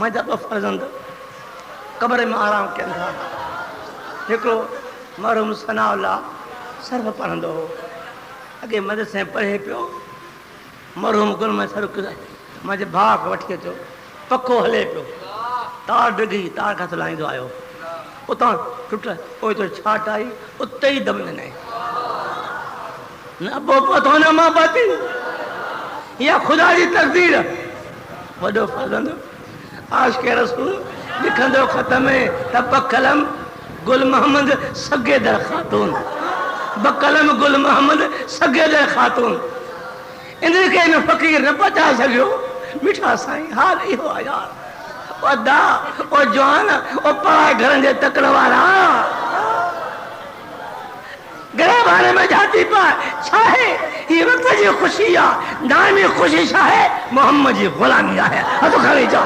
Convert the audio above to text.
मुंहिंजा ॿ फर्ज़ंद कब्र में आराम कनि था। हिकिड़ो मरहूम सनाउल्लाह सर्फ पढ़ंदो हो, अॻे मदरसे में पढ़े पियो। मरहूम गुल में सर मुंहिंजे भाउ खे वठी अचो, पखो हले पियो, तार डिघी, तार खां हलाईंदो आयो, उतां टुट पोइ तो छाट आई, उते ई दम ॾिनई। न पोइ पतो न मां बाती या ख़ुदा जी तक़दीर। वॾो फर्ज़ंद आशिक़ रसूल लिखंदो ख़त में त बकलम गुल मोहम्मद सगेदर ख़ातून, बकलम गुल मोहम्मद सगेदर ख़ातून। इन खे इन फ़क़ीर न पचाए सघियो। मिठा साईं हाल इहो आहे यार। ओ दा ओ जवान ओ पढ़ाई घरनि जे तकड़ वारा गरीब वारे में जाती पाए छा है ये वक्त जी खुशी आहे, दाइमी खुशी छा है मोहम्मद जी ग़ुलामी आहे। हथ खणी चओ